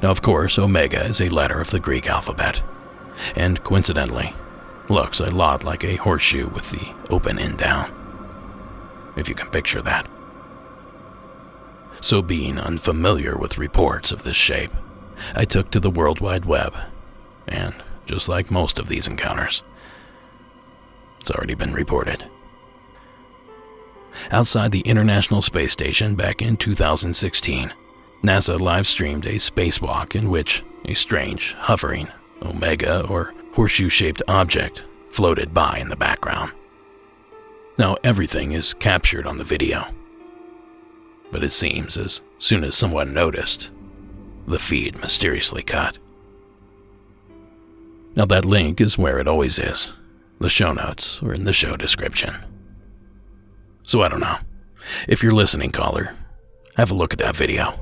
Now, of course, omega is a letter of the Greek alphabet, and coincidentally, looks a lot like a horseshoe with the open end down, if you can picture that. So, being unfamiliar with reports of this shape, I took to the World Wide Web, and just like most of these encounters, it's already been reported. Outside the International Space Station back in 2016, NASA live-streamed a spacewalk in which a strange, hovering, omega or horseshoe-shaped object floated by in the background. Now, everything is captured on the video, but it seems as soon as someone noticed, the feed mysteriously cut. Now, that link is where it always is, the show notes or in the show description. So I don't know. If you're listening, caller, have a look at that video.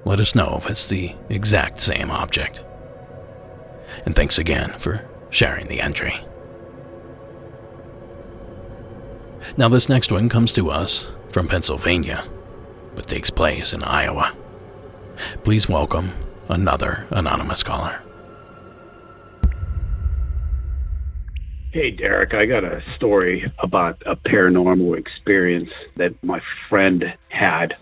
Let us know if it's the exact same object. And thanks again for sharing the entry. Now, this next one comes to us from Pennsylvania, but takes place in Iowa. Please welcome another anonymous caller. Hey, Derek, I got a story about a paranormal experience that my friend had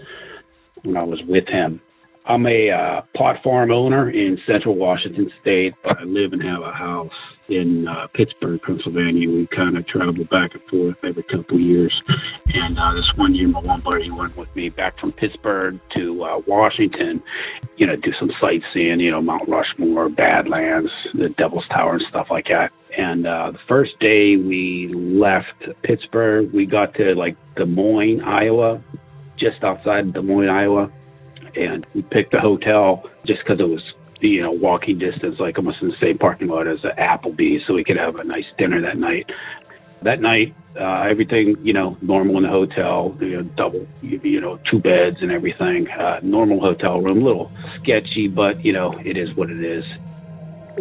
when I was with him. I'm a pot farm owner in central Washington State, but I live and have a house in Pittsburgh, Pennsylvania. We kind of travel back and forth every couple of years. And this one year, my one buddy went with me back from Pittsburgh to Washington, do some sightseeing, Mount Rushmore, Badlands, the Devil's Tower and stuff like that. And the first day we left Pittsburgh, we got to Des Moines, Iowa, just outside Des Moines, Iowa. And we picked a hotel just because it was, walking distance, almost in the same parking lot as Applebee's, so we could have a nice dinner that night. That night, everything, normal in the hotel, double, 2 beds and everything. Normal hotel room, a little sketchy, but, it is what it is.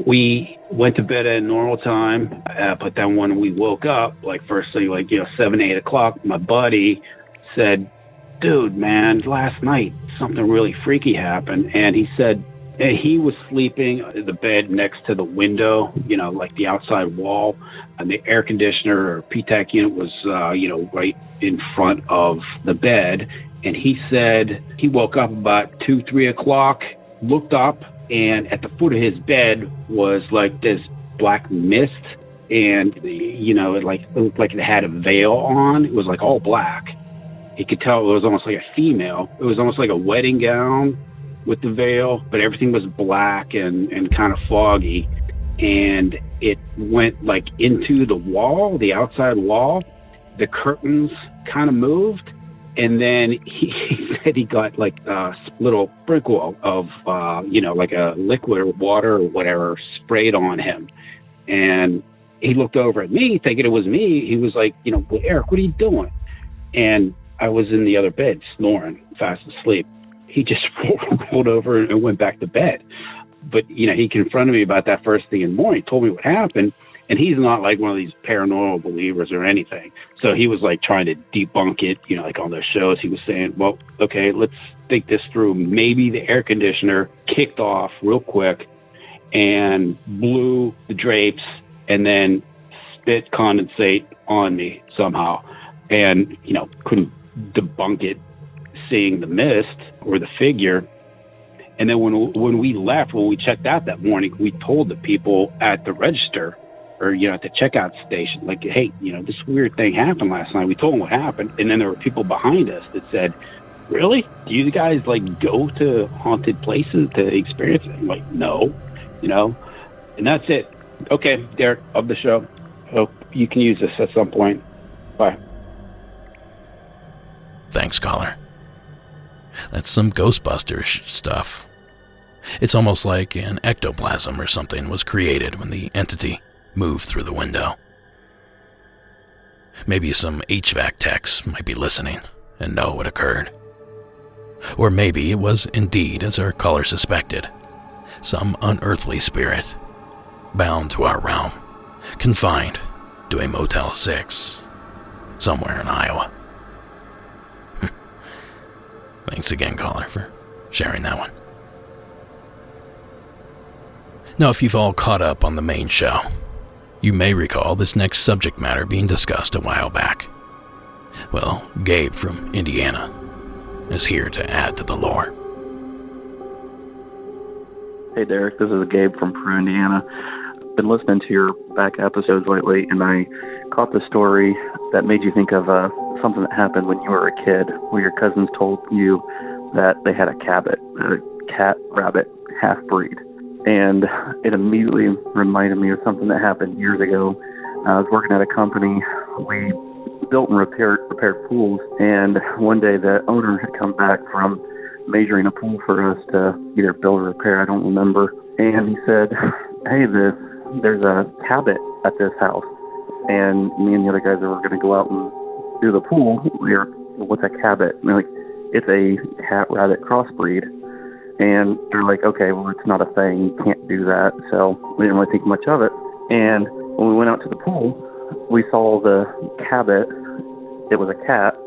We went to bed at normal time, but then when we woke up, first thing, 7, 8 o'clock, my buddy said, dude, man, last night something really freaky happened. And he said he was sleeping in the bed next to the window, the outside wall. And the air conditioner or PTAC unit was, right in front of the bed. And he said he woke up about 2, 3 o'clock, looked up, and at the foot of his bed was this black mist. And, it looked like it had a veil on. It was all black. He could tell it was almost like a female. It was almost like a wedding gown with the veil, but everything was black and kind of foggy. And it went into the wall, the outside wall. The curtains kind of moved. And then he said he got a little sprinkle of, like a liquid or water or whatever sprayed on him. And he looked over at me thinking it was me. He was like, Eric, what are you doing? And I was in the other bed snoring, fast asleep. He just rolled over and went back to bed. But, he confronted me about that first thing in the morning, told me what happened. And he's not one of these paranormal believers or anything. So he was trying to debunk it, on those shows. He was saying, well, okay, let's think this through. Maybe the air conditioner kicked off real quick and blew the drapes and then spit condensate on me somehow. And, couldn't debunk it seeing the mist or the figure. And then when we left, when we checked out that morning, we told the people at the register or, at the checkout station, like, hey, this weird thing happened last night. We told them what happened. And then there were people behind us that said, really? Do you guys, go to haunted places to experience it? I'm like, no, And that's it. Okay, Derek, of the show. Hope you can use this at some point. Bye. Thanks, caller. That's some Ghostbusters stuff. It's almost like an ectoplasm or something was created when the entity moved through the window. Maybe some HVAC techs might be listening and know what occurred. Or maybe it was indeed, as our caller suspected, some unearthly spirit bound to our realm, confined to a Motel 6 somewhere in Iowa. Thanks again, caller, for sharing that one. Now, if you've all caught up on the main show, you may recall this next subject matter being discussed a while back. Well, Gabe from Indiana is here to add to the lore. Hey, Derek, this is Gabe from Peru, Indiana. I've been listening to your back episodes lately, and I caught the story that made you think of something that happened when you were a kid, where your cousins told you that they had a Cabbit, a cat-rabbit half-breed. And it immediately reminded me of something that happened years ago. I was working at a company. We built and repaired pools, and one day the owner had come back from measuring a pool for us to either build or repair, I don't remember. And he said, hey, there's a Cabbit at this house. And me and the other guys that were going to go out and do the pool, we were, what's a Cabbit? And they're like, it's a cat-rabbit crossbreed. And they're like, okay, well, it's not a thing. You can't do that. So we didn't really think much of it. And when we went out to the pool, we saw the Cabbit. It was a cat.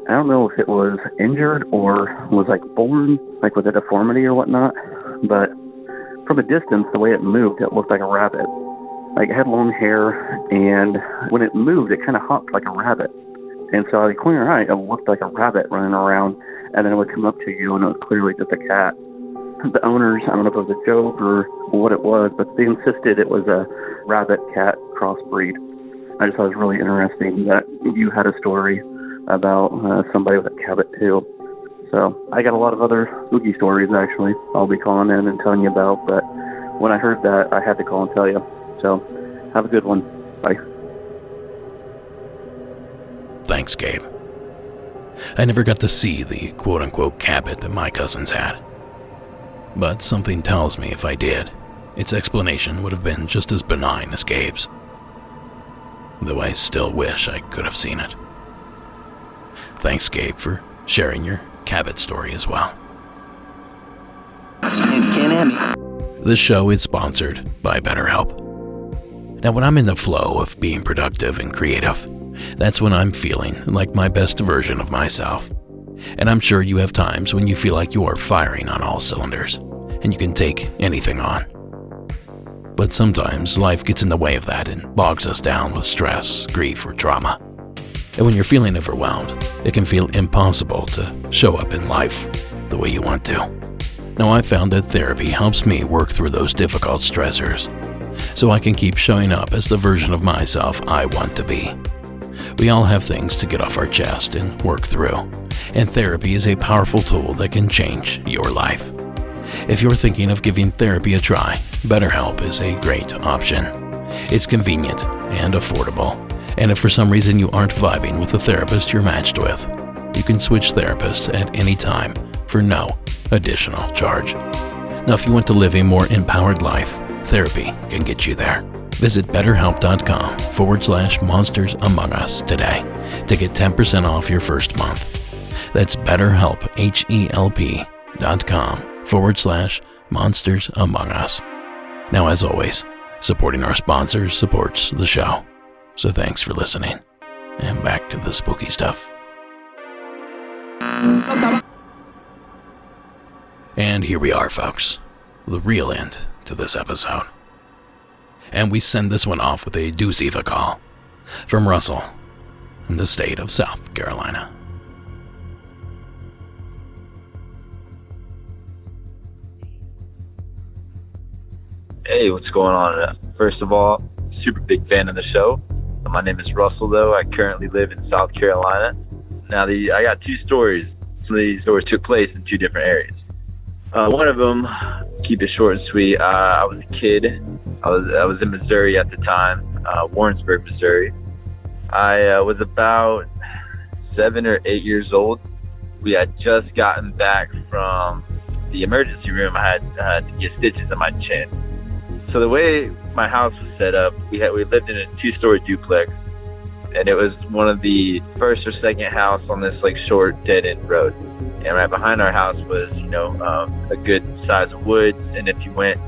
I don't know if it was injured or was born with a deformity or whatnot. But from a distance, the way it moved, it looked like a rabbit. It had long hair, and when it moved, it kind of hopped like a rabbit. And so I corner eye, it looked like a rabbit running around, and then it would come up to you, and it was clearly just a cat. The owners, I don't know if it was a joke or what it was, but they insisted it was a rabbit-cat crossbreed. I just thought it was really interesting that you had a story about somebody with a Cabbit too. So I got a lot of other spooky stories, actually, I'll be calling in and telling you about, but when I heard that, I had to call and tell you. So have a good one. Bye. Thanks, Gabe. I never got to see the quote-unquote Cabbit that my cousins had. But something tells me if I did, its explanation would have been just as benign as Gabe's. Though I still wish I could have seen it. Thanks, Gabe, for sharing your Cabbit story as well. This show is sponsored by BetterHelp. Now, when I'm in the flow of being productive and creative, that's when I'm feeling like my best version of myself. And I'm sure you have times when you feel like you are firing on all cylinders, and you can take anything on. But sometimes life gets in the way of that and bogs us down with stress, grief, or trauma. And when you're feeling overwhelmed, it can feel impossible to show up in life the way you want to. Now, I found that therapy helps me work through those difficult stressors, so I can keep showing up as the version of myself I want to be. We all have things to get off our chest and work through, and therapy is a powerful tool that can change your life. If you're thinking of giving therapy a try, BetterHelp is a great option. It's convenient and affordable, and if for some reason you aren't vibing with the therapist you're matched with, you can switch therapists at any time for no additional charge. Now, if you want to live a more empowered life, therapy can get you there. Visit BetterHelp.com/Monsters Among Us today to get 10% off your first month. That's BetterHelp, HELP.com/Monsters Among Us. Now, as always, supporting our sponsors supports the show. So thanks for listening. And back to the spooky stuff. And here we are, folks. The real end to this episode. And we send this one off with a doozy of a call from Russell in the state of South Carolina. Hey, what's going on? First of all, super big fan of the show. My name is Russell, though. I currently live in South Carolina. Now, I got two stories. Some of these stories took place in two different areas. One of them, keep it short and sweet. I was a kid. I was in Missouri at the time, Warrensburg, Missouri. I was about 7 or 8 years old. We had just gotten back from the emergency room. I had to get stitches in my chin. So the way my house was set up, we lived in a 2-story duplex, and it was one of the first or second house on this like short dead-end road. And right behind our house was, a good size of woods. And if you went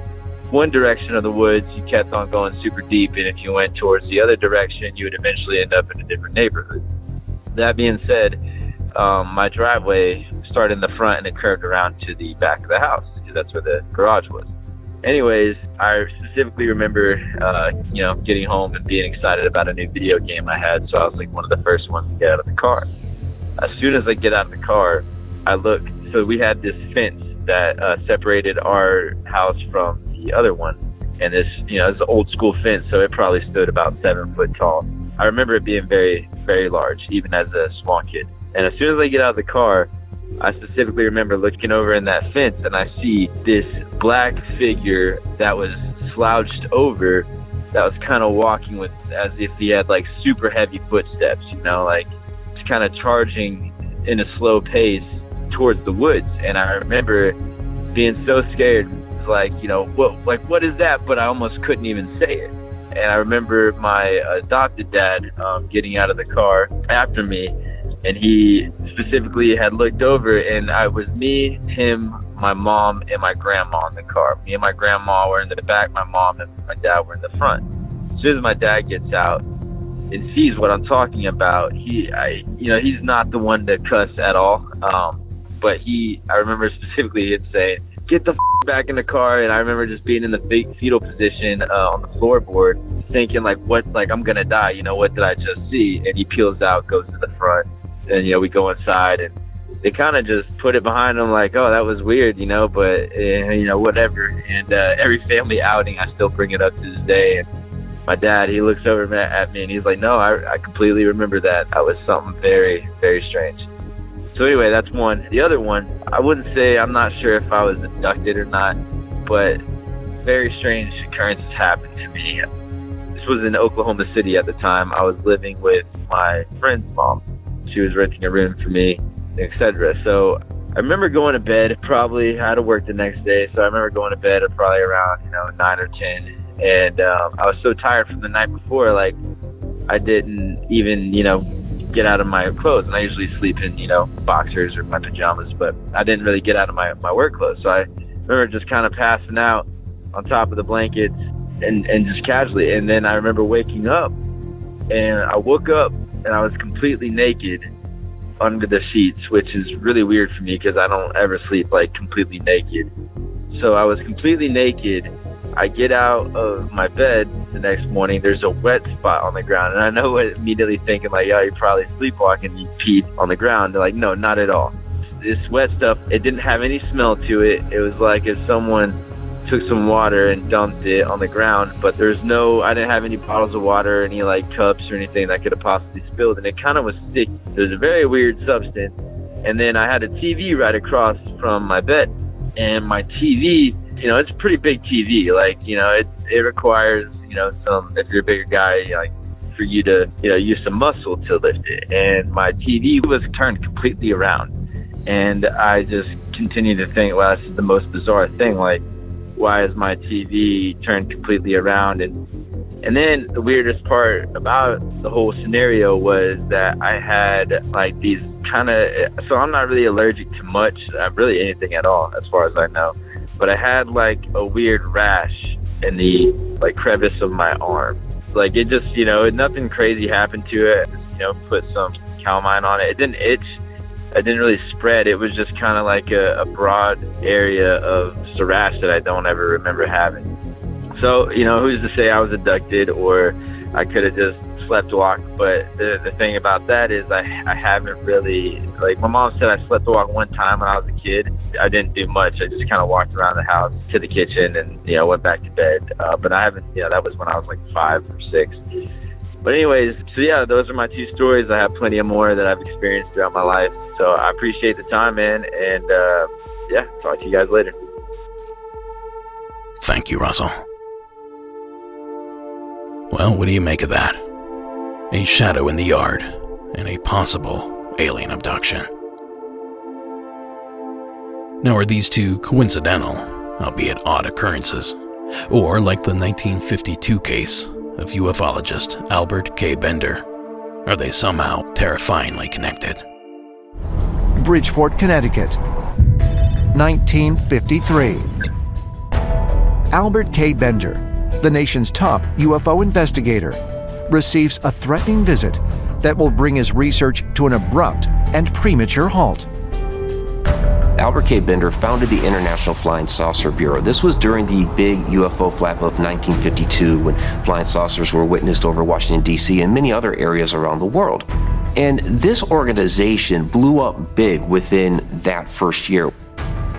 one direction of the woods, you kept on going super deep. And if you went towards the other direction, you would eventually end up in a different neighborhood. That being said, my driveway started in the front and it curved around to the back of the house, because that's where the garage was. Anyways, I specifically remember, getting home and being excited about a new video game I had. So I was like one of the first ones to get out of the car. As soon as I get out of the car, I look. So we had this fence that separated our house from the other one. And this, it's an old school fence, so it probably stood about 7 foot tall. I remember it being very, very large, even as a small kid. And as soon as I get out of the car, I specifically remember looking over in that fence and I see this black figure that was slouched over, that was kind of walking with, as if he had like super heavy footsteps, like just kind of charging in a slow pace towards the woods. And I remember being so scared, like, what is that? But I almost couldn't even say it. And I remember my adopted dad getting out of the car after me, and he specifically had looked over, and I was me, him, my mom, and my grandma in the car. Me and my grandma were in the back, my mom and my dad were in the front. As soon as my dad gets out and sees what I'm talking about, he's not the one to cuss at all. But I remember specifically him saying, "Get the back in the car." And I remember just being in the fetal position on the floorboard, thinking I'm gonna die. What did I just see? And he peels out, goes to the front, and we go inside, and they kind of just put it behind them, like, oh, that was weird, but whatever. And every family outing, I still bring it up to this day. And my dad, he looks over at me and he's like, no, I completely remember that. That was something very, very strange. So anyway, that's one. The other one, I wouldn't say, I'm not sure if I was abducted or not, but very strange occurrences happened to me. This was in Oklahoma City at the time. I was living with my friend's mom. She was renting a room for me, etc. So I remember going to bed, probably I had to work the next day, so I remember going to bed at probably around 9 or 10. And I was so tired from the night before, like I didn't even, get out of my clothes. And I usually sleep in, boxers or my pajamas, but I didn't really get out of my work clothes. So I remember just kind of passing out on top of the blankets and just casually. And then I remember waking up, and I woke up and I was completely naked under the sheets, which is really weird for me because I don't ever sleep like completely naked. So I was completely naked. I get out of my bed the next morning, there's a wet spot on the ground. And I know what immediately thinking like, yeah, you're probably sleepwalking, you peed on the ground. They're like, no, not at all. This wet stuff, it didn't have any smell to it. It was like if someone took some water and dumped it on the ground, but I didn't have any bottles of water, any like cups or anything that could have possibly spilled. And it kind of was sticky. It was a very weird substance. And then I had a TV right across from my bed, and my TV, it's a pretty big TV. Like, it requires, if you're a bigger guy, like for you to, use some muscle to lift it. And my TV was turned completely around. And I just continued to think, well, that's the most bizarre thing. Like, why is my TV turned completely around? And then the weirdest part about the whole scenario was that I had like these so I'm not really allergic to much, really anything at all, as far as I know. But I had like a weird rash in the like crevice of my arm. Like it just, nothing crazy happened to it. Put some calamine on it. It didn't itch. I didn't really spread. It was just kind of like a broad area of rash that I don't ever remember having. So, who's to say I was abducted or I could have just sleepwalk, but the thing about that is I haven't really, like my mom said, I sleepwalked one time when I was a kid. I didn't do much. I just kind of walked around the house to the kitchen and went back to bed. But I haven't, that was when I was like 5 or 6. But anyways, so yeah, those are my 2 stories. I have plenty of more that I've experienced throughout my life. So I appreciate the time, man, and yeah, talk to you guys later. Thank you, Russell. Well, what do you make of that? A shadow in the yard and a possible alien abduction. Now, are these two coincidental, albeit odd occurrences, or like the 1952 case of ufologist Albert K. Bender, are they somehow terrifyingly connected? Bridgeport, Connecticut, 1953. Albert K. Bender, the nation's top UFO investigator, receives a threatening visit that will bring his research to an abrupt and premature halt. Albert K. Bender founded the International Flying Saucer Bureau. This was during the big UFO flap of 1952 when flying saucers were witnessed over Washington, D.C. and many other areas around the world. And this organization blew up big within that first year.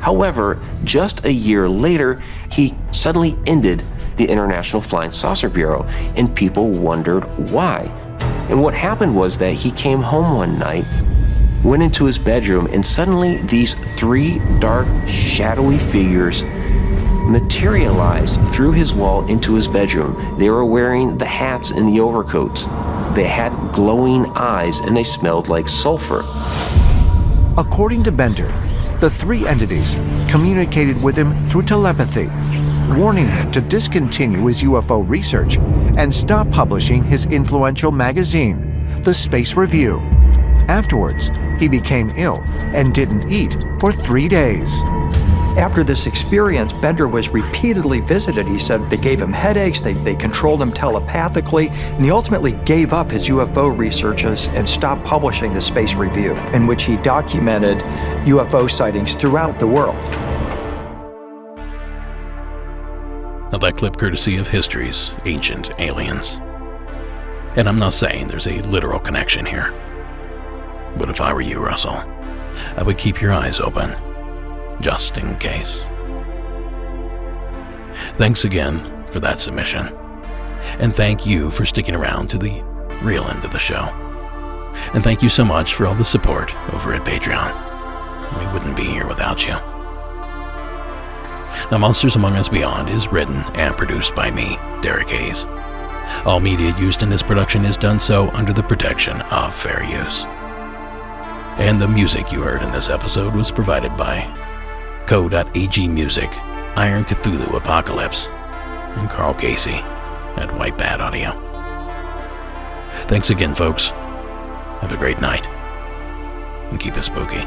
However, just a year later, he suddenly ended the International Flying Saucer Bureau, and people wondered why. And what happened was that he came home one night, went into his bedroom, and suddenly these 3 dark, shadowy figures materialized through his wall into his bedroom. They were wearing the hats and the overcoats. They had glowing eyes, and they smelled like sulfur. According to Bender, the 3 entities communicated with him through telepathy, warning him to discontinue his UFO research and stop publishing his influential magazine, The Space Review. Afterwards, he became ill and didn't eat for 3 days. After this experience, Bender was repeatedly visited. He said they gave him headaches, they controlled him telepathically, and he ultimately gave up his UFO researches and stopped publishing the Space Review, in which he documented UFO sightings throughout the world. Now that clip courtesy of history's ancient aliens. And I'm not saying there's a literal connection here. But if I were you, Russell, I would keep your eyes open, just in case. Thanks again for that submission. And thank you for sticking around to the real end of the show. And thank you so much for all the support over at Patreon. We wouldn't be here without you. Now, Monsters Among Us Beyond is written and produced by me, Derek Hayes. All media used in this production is done so under the protection of fair use. And the music you heard in this episode was provided by Co.ag Music, Iron Cthulhu Apocalypse, and Carl Casey at White Bat Audio. Thanks again, folks. Have a great night, and keep it spooky.